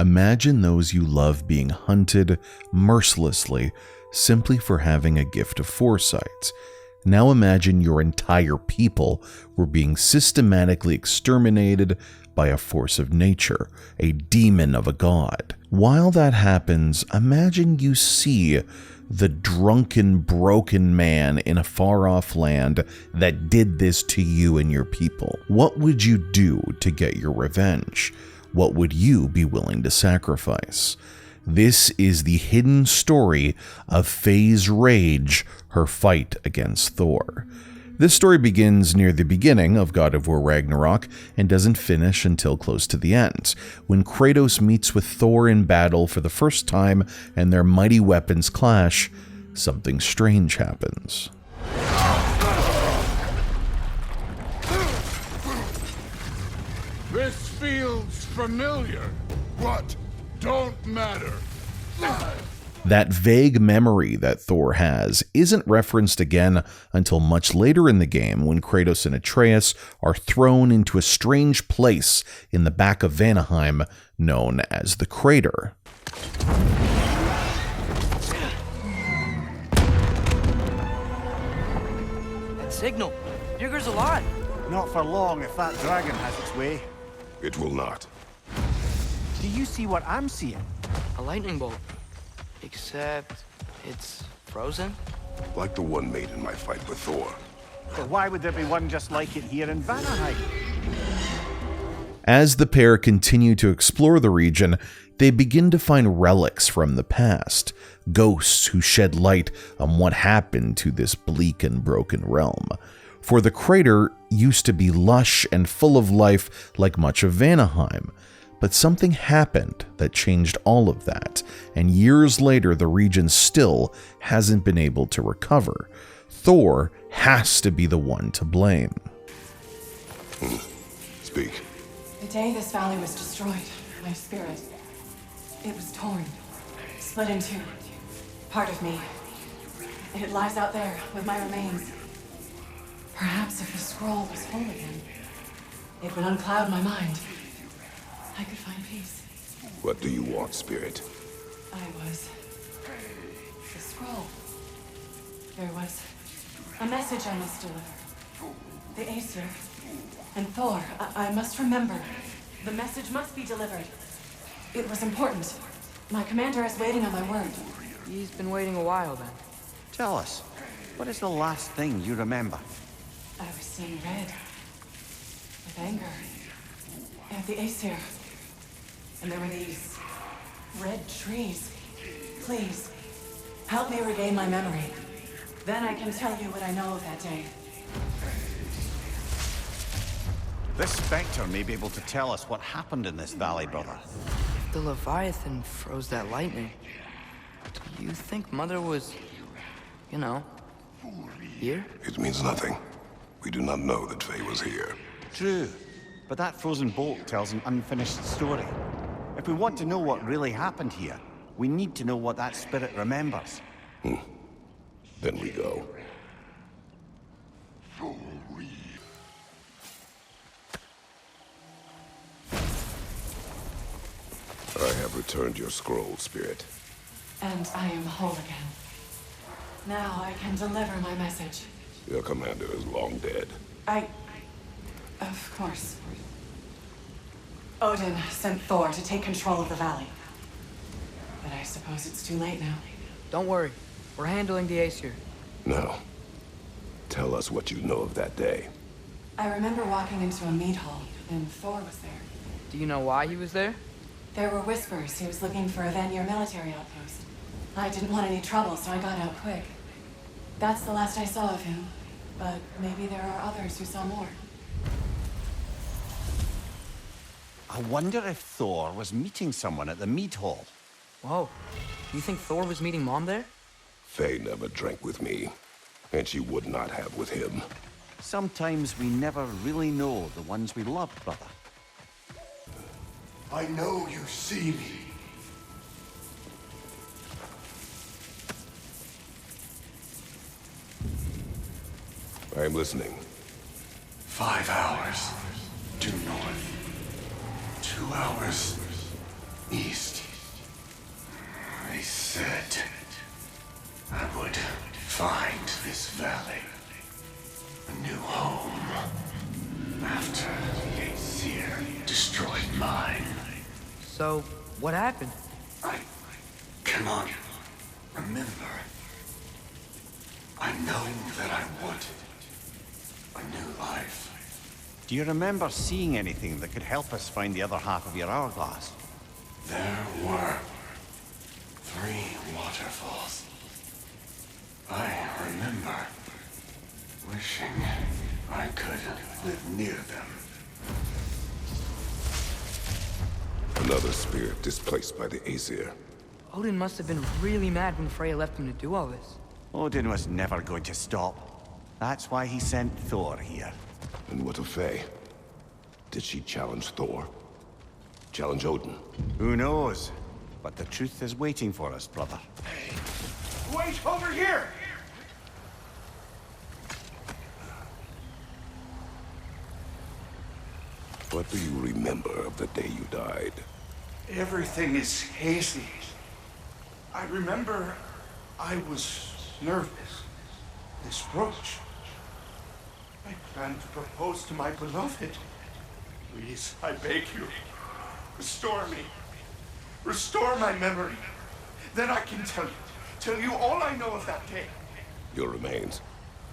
Imagine those you love being hunted mercilessly simply for having a gift of foresight. Now imagine your entire people were being systematically exterminated by a force of nature, a demon of a god. While that happens, imagine you see the drunken, broken man in a far-off land that did this to you and your people. What would you do to get your revenge? What would you be willing to sacrifice? This is the hidden story of Faye's rage, her fight against Thor. This story begins near the beginning of God of War Ragnarok and doesn't finish until close to the end, when Kratos meets with Thor in battle for the first time and their mighty weapons clash. Something strange happens. This feels familiar. What? Don't matter. That vague memory that Thor has isn't referenced again until much later in the game, when Kratos and Atreus are thrown into a strange place in the back of Vanaheim known as the Crater. That signal. Bugger's alive. Not for long if that dragon has its way. It will not. Do you see what I'm seeing? A lightning bolt. Except it's frozen? Like the one made in my fight with Thor. But why would there be one just like it here in Vanaheim? As the pair continue to explore the region, they begin to find relics from the past, ghosts who shed light on what happened to this bleak and broken realm. For the crater used to be lush and full of life like much of Vanaheim, but something happened that changed all of that, and years later the region still hasn't been able to recover. Thor has to be the one to blame. Speak. The day this valley was destroyed, my spirit, it was torn, split in two. Part of me, it lies out there with my remains. Perhaps if the scroll was whole again, it would uncloud my mind. I could find peace. What do you want, Spirit? The scroll. There was a message I must deliver. The Aesir and Thor. I must remember. The message must be delivered. It was important. My commander is waiting on my word. He's been waiting a while then. Tell us, what is the last thing you remember? I was seeing red. With anger. At the Aesir. And there were these red trees. Please, help me regain my memory. Then I can tell you what I know of that day. This Spectre may be able to tell us what happened in this valley, brother. If the Leviathan froze that lightning, do you think Mother was, here? It means nothing. We do not know that Faye was here. True, but that frozen bolt tells an unfinished story. If we want to know what really happened here, we need to know what that spirit remembers. Then we go. I have returned your scroll, Spirit. And I am whole again. Now I can deliver my message. Your commander is long dead. Of course. Odin sent Thor to take control of the valley. But I suppose it's too late now. Don't worry. We're handling the Aesir. Now, tell us what you know of that day. I remember walking into a mead hall, and Thor was there. Do you know why he was there? There were whispers he was looking for a Vanir military outpost. I didn't want any trouble, so I got out quick. That's the last I saw of him, but maybe there are others who saw more. I wonder if Thor was meeting someone at the mead hall. Whoa. You think Thor was meeting Mom there? Faye never drank with me, and she would not have with him. Sometimes we never really know the ones we love, brother. I know you see me. I am listening. 5 hours due north. 2 hours east. So, what happened? I cannot remember. I know that I wanted a new life. Do you remember seeing anything that could help us find the other half of your hourglass? There were 3 waterfalls. I remember wishing I could live near them. Another spirit displaced by the Aesir. Odin must have been really mad when Freya left him to do all this. Odin was never going to stop. That's why he sent Thor here. And what of Faye? Did she challenge Thor? Challenge Odin? Who knows? But the truth is waiting for us, brother. Wait, over here! What do you remember of the day you died? Everything is hazy. I remember I was nervous. This brooch. I planned to propose to my beloved. Please, I beg you, restore me. Restore my memory. Then I can tell you all I know of that day. Your remains,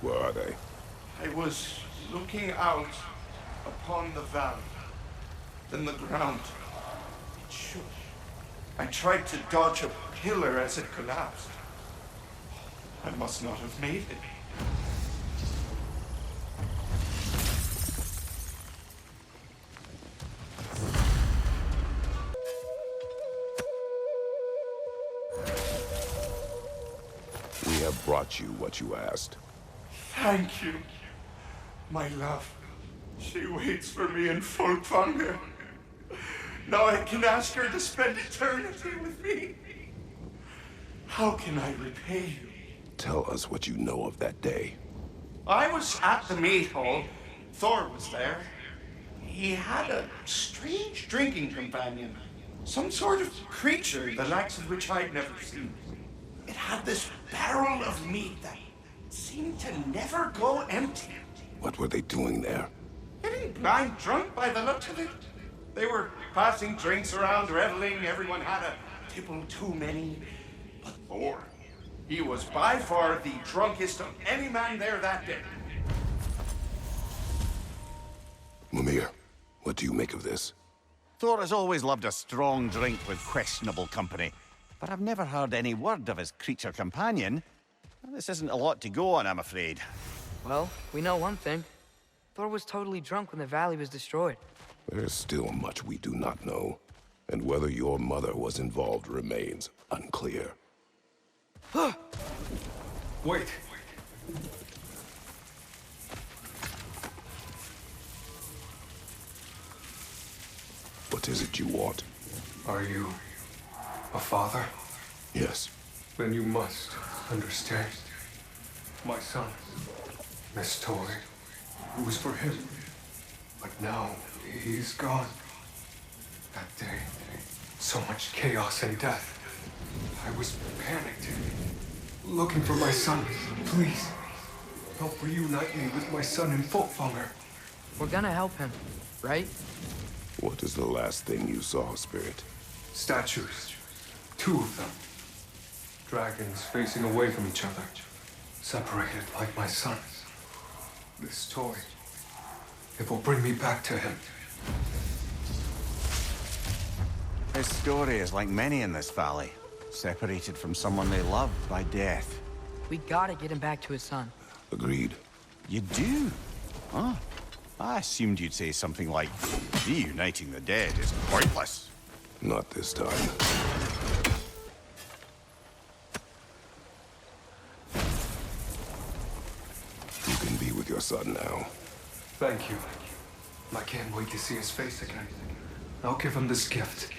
where are they? I was looking out upon the valley. Then the ground, it shook. I tried to dodge a pillar as it collapsed. I must not have made it. We have brought you what you asked. Thank you, my love. She waits for me in Folkvanger. Now I can ask her to spend eternity with me. How can I repay you? Tell us what you know of that day. I was at the meat hall. Thor was there. He had a strange drinking companion. Some sort of creature, the likes of which I'd never seen. It had this barrel of meat that seemed to never go empty. What were they doing there? Getting blind drunk by the looks of it. They were passing drinks around, reveling. Everyone had a tipple too many. But Thor, he was by far the drunkest of any man there that day. Mimir, what do you make of this? Thor has always loved a strong drink with questionable company. But I've never heard any word of his creature companion. This isn't a lot to go on, I'm afraid. Well, we know one thing. Thor was totally drunk when the valley was destroyed. There's still much we do not know, and whether your mother was involved remains unclear. Wait. What is it you want? Are you a father? Yes. Then you must understand. My son, this toy, it was for him. But now he's gone. That day, so much chaos and death. I was panicked, looking for my son. Please, help reunite me with my son in Folkvanger. We're gonna help him, right? What is the last thing you saw, Spirit? Statues, 2 of them. Dragons facing away from each other, separated like my son. This toy, it will bring me back to him. His story is like many in this valley, separated from someone they loved by death. We gotta get him back to his son. Agreed. You do? Huh? I assumed you'd say something like, reuniting the dead is pointless. Not this time. You can be with your son now. Thank you. I can't wait to see his face again. I'll give him this gift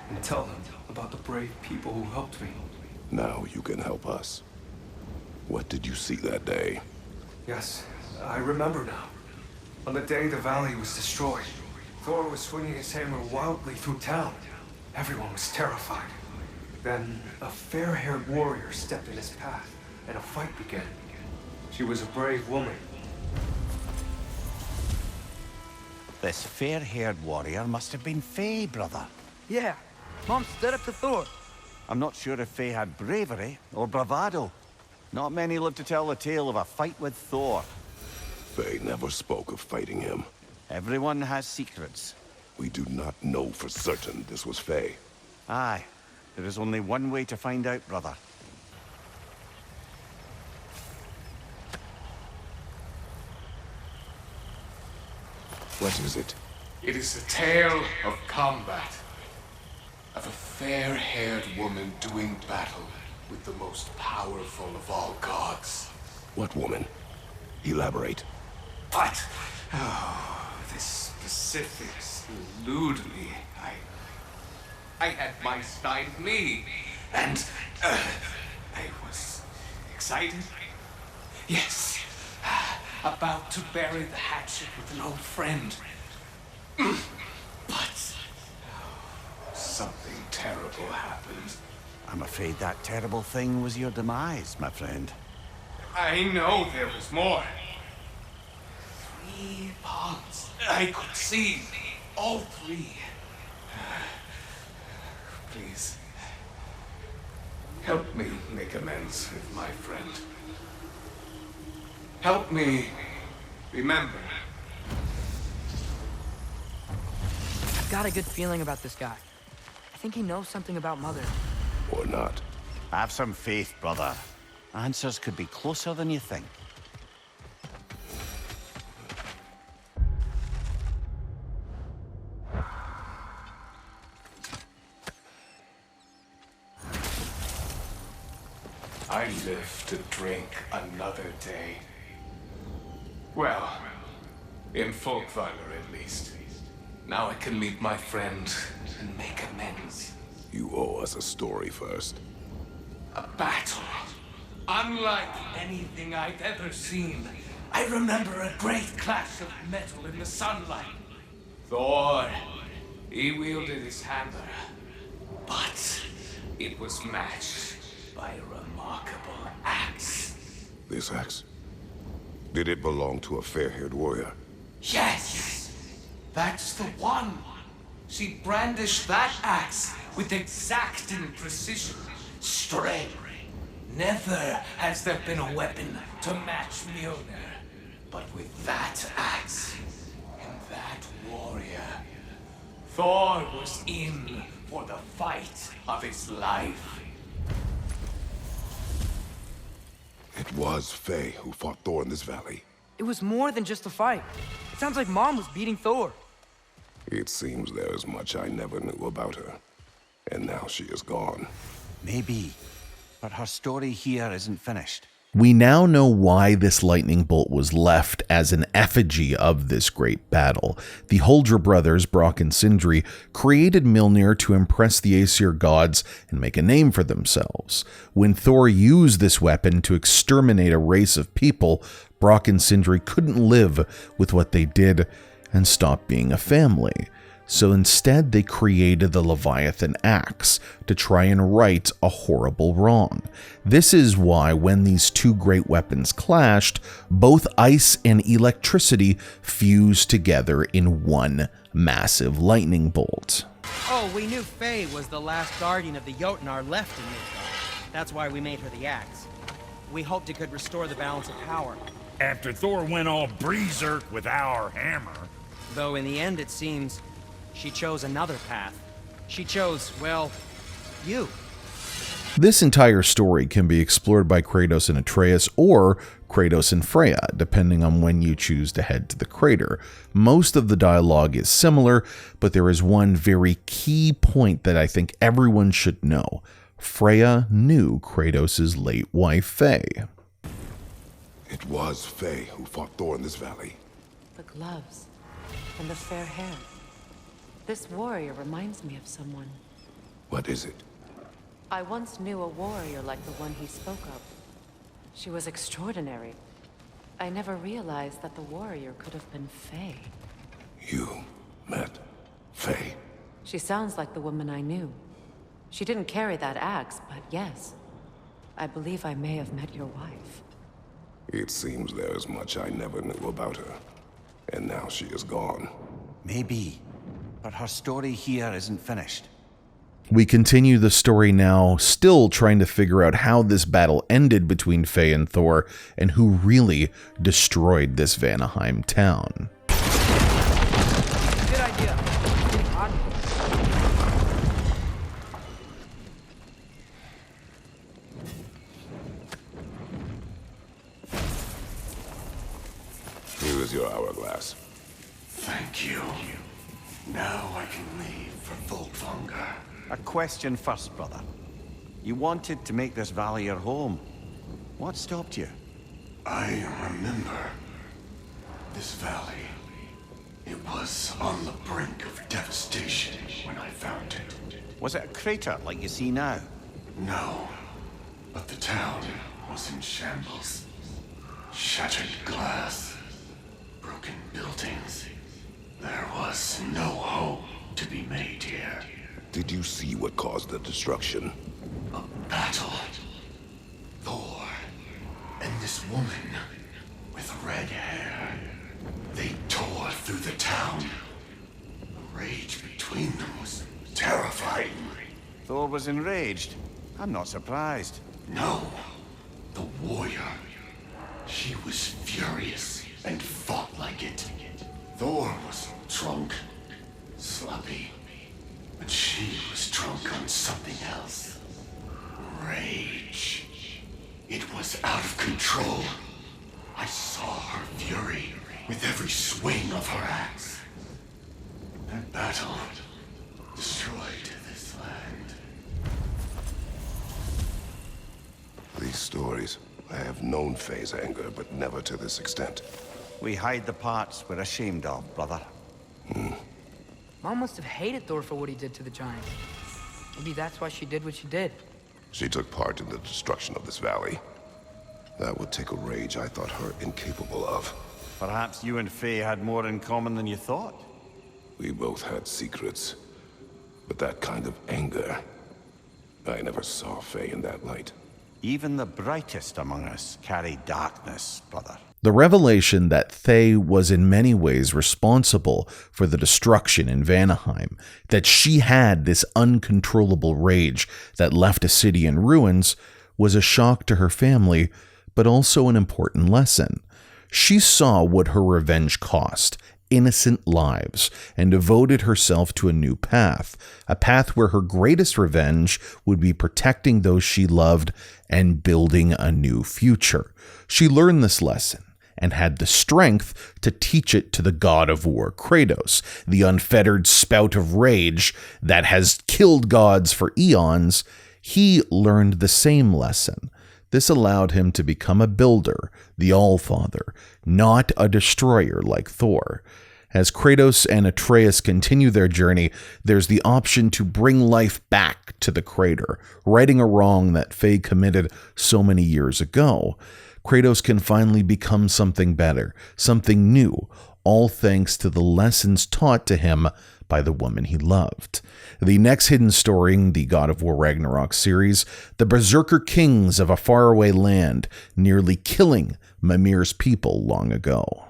and tell him about the brave people who helped me. Now you can help us. What did you see that day? Yes, I remember now. On the day the valley was destroyed, Thor was swinging his hammer wildly through town. Everyone was terrified. Then a fair-haired warrior stepped in his path, and a fight began. She was a brave woman. This fair-haired warrior must have been Faye, brother. Yeah, Mom stood up to Thor. I'm not sure if Faye had bravery or bravado. Not many live to tell the tale of a fight with Thor. Faye never spoke of fighting him. Everyone has secrets. We do not know for certain this was Faye. Aye, there is only one way to find out, brother. What is it? It is a tale of combat. Of a fair-haired woman doing battle with the most powerful of all gods. What woman? Elaborate. But, the specifics elude me. I had my side of me, and I was excited. Yes, about to bury the hatchet with an old friend. But something terrible happened. I'm afraid that terrible thing was your demise, my friend. I know there was more. 3 ponds. I could see all 3. Please, help me make amends with my friend. Help me remember. I've got a good feeling about this guy. I think he knows something about Mother. Or not. Have some faith, brother. Answers could be closer than you think. I live to drink another day. Well, in folk valor at least. Now I can meet my friend and make amends. You owe us a story first. A battle. Unlike anything I've ever seen. I remember a great clash of metal in the sunlight. Thor, he wielded his hammer. But it was matched by a remarkable axe. This axe? Did it belong to a fair-haired warrior? Yes! That's the one! She brandished that axe with exacting precision. Straight. Never has there been a weapon to match Mjolnir. But with that axe, and that warrior, Thor was in for the fight of his life. It was Faye who fought Thor in this valley. It was more than just a fight. It sounds like Mom was beating Thor. It seems there is much I never knew about her. And now she is gone. Maybe. But her story here isn't finished. We now know why this lightning bolt was left as an effigy of this great battle. The Huldra brothers, Brock and Sindri, created Mjolnir to impress the Aesir gods and make a name for themselves. When Thor used this weapon to exterminate a race of people, Brock and Sindri couldn't live with what they did and stopped being a family. So instead, they created the Leviathan Axe to try and right a horrible wrong. This is why when these two great weapons clashed, both ice and electricity fused together in one massive lightning bolt. Oh, we knew Faye was the last guardian of the Jotnar left in Midgard. That's why we made her the axe. We hoped it could restore the balance of power. After Thor went all berserk with our hammer. Though in the end, it seems, she chose another path. She chose, well, you. This entire story can be explored by Kratos and Atreus or Kratos and Freya, depending on when you choose to head to the crater. Most of the dialogue is similar, but there is one very key point that I think everyone should know. Freya knew Kratos' late wife, Faye. It was Faye who fought Thor in this valley. The gloves and the fair hair. This warrior reminds me of someone. What is it? I once knew a warrior like the one he spoke of. She was extraordinary. I never realized that the warrior could have been Faye. You met Faye? She sounds like the woman I knew. She didn't carry that axe, but yes. I believe I may have met your wife. It seems there is much I never knew about her. And now she is gone. Maybe. But her story here isn't finished. We continue the story now, still trying to figure out how this battle ended between Faye and Thor, and who really destroyed this Vanaheim town. Good idea. Here is your hourglass. Thank you. Now I can leave for Volkvanger. A question first, brother. You wanted to make this valley your home. What stopped you? I remember this valley. It was on the brink of devastation when I found it. Was it a crater like you see now? No, but the town was in shambles. Shattered glass, broken buildings. There was no hope to be made here. Did you see what caused the destruction? A battle. Thor and this woman with red hair. They tore through the town. The rage between them was terrifying. Thor was enraged. I'm not surprised. No, the warrior. She was furious and fought like it. Thor was drunk, sloppy, but she was drunk on something else. Rage. It was out of control. I saw her fury with every swing of her axe. That battle destroyed this land. These stories. I have known Faye's anger, but never to this extent. We hide the parts we're ashamed of, brother. Mom must have hated Thor for what he did to the giant. Maybe that's why she did what she did. She took part in the destruction of this valley. That would take a rage I thought her incapable of. Perhaps you and Faye had more in common than you thought. We both had secrets. But that kind of anger... I never saw Faye in that light. Even the brightest among us carry darkness, brother. The revelation that Faye was in many ways responsible for the destruction in Vanaheim, that she had this uncontrollable rage that left a city in ruins, was a shock to her family, but also an important lesson. She saw what her revenge cost, innocent lives, and devoted herself to a new path, a path where her greatest revenge would be protecting those she loved and building a new future. She learned this lesson and had the strength to teach it to the god of war, Kratos, the unfettered spout of rage that has killed gods for eons. He learned the same lesson. This allowed him to become a builder, the Allfather, not a destroyer like Thor. As Kratos and Atreus continue their journey, there's the option to bring life back to the crater, righting a wrong that Faye committed so many years ago. Kratos can finally become something better, something new, all thanks to the lessons taught to him by the woman he loved. The next hidden story in the God of War Ragnarok series, the Berserker kings of a faraway land, nearly killing Mimir's people long ago.